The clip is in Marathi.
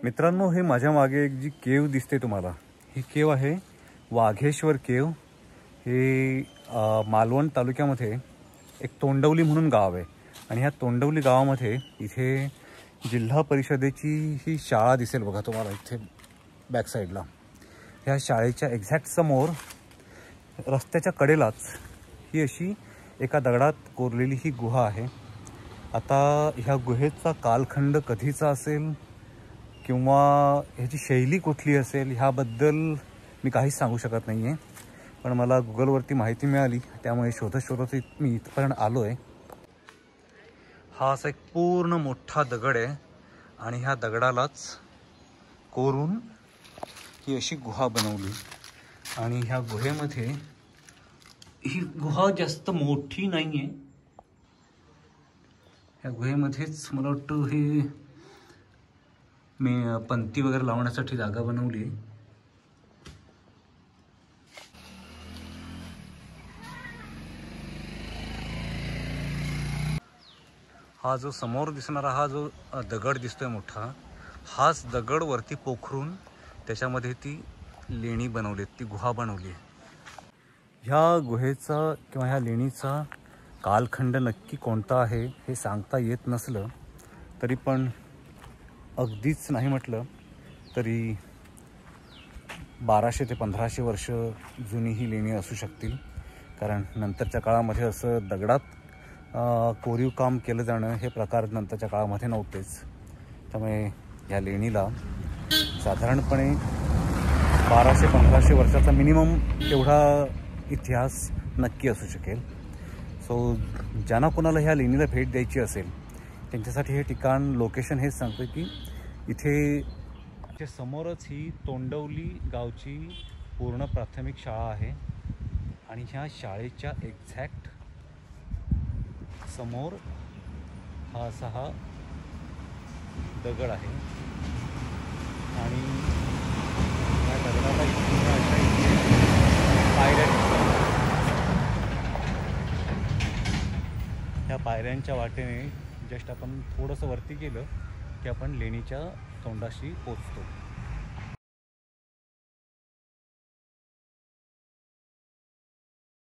मित्रांनो, हे माझ्या मागे एक जी केव दिसते तुम्हाला, ही केव आहे वाघेश्वर केव। हे मालवण तालुक्यामध्ये एक तोंडवली म्हणून गाव आहे आणि ह्या तोंडवली गावामध्ये इथे जिल्हा परिषदेची ही शाळा दिसेल बघा तुम्हाला इथे बॅक साईडला। ह्या शाळेच्या एक्झॅक्ट समोर रस्त्याच्या कडेलाच ही अशी एका दगडात कोरलेली ही गुहा आहे। आता ह्या गुहेचा कालखंड कधीचा असेल किंवा ह्याची शैली कुठली असेल ह्याबद्दल मी काहीच सांगू शकत नाही आहे, पण मला गुगलवरती माहिती मिळाली त्यामुळे शोधत मी इथपर्यंत आलो आहे। हा असा एक पूर्ण मोठा दगड आहे आणि ह्या दगडालाच कोरून ही अशी गुहा बनवली आणि ह्या गुहेमध्ये ही गुहा जास्त मोठी नाही आहे। ह्या गुहेमध्येच मला वाटतं हे मी पंती वगैरे लावण्यासाठी जागा बनवली। हा जो समोर दिसणारा हा जो दगड दिसतोय मोठा, हाच दगड वरती पोखरून त्याच्यामध्ये ती लेणी बनवली, ती गुहा बनवली। ह्या गुहेचा किंवा ह्या लेणीचा कालखंड नक्की कोणता आहे हे सांगता येत नसलं तरी पण अगदीच नाही म्हटलं तरी 1200 ते 1500 वर्ष जुनी ही लेणी असू शकतील, कारण नंतरच्या काळामध्ये असं दगडात कोरीव काम केलं जाणं हे प्रकार नंतरच्या काळामध्ये नव्हतेच। त्यामुळे या लेणीला साधारणपणे 1200-1500 वर्षाचा मिनिमम एवढा इतिहास नक्की असू शकेल। सो ज्यांना कोणाला ह्या लेणीला भेट द्यायची असेल त्यांच्यासाठी हे ठिकाण लोकेशन हेच सांगतं की इथे समोरच ही तोंडवली गावची पूर्ण प्राथमिक शाळा आहे आणि ह्या शाळेच्या एक्झॅक्ट समोर हा असा हा दगड आहे आणि या दगडाला पायऱ्या दिसतात। ह्या पायऱ्यांच्या वाटेने जस्ट आपण थोडंसं वरती गेलं की आपण लेणीच्या तोंडाशी पोचतो।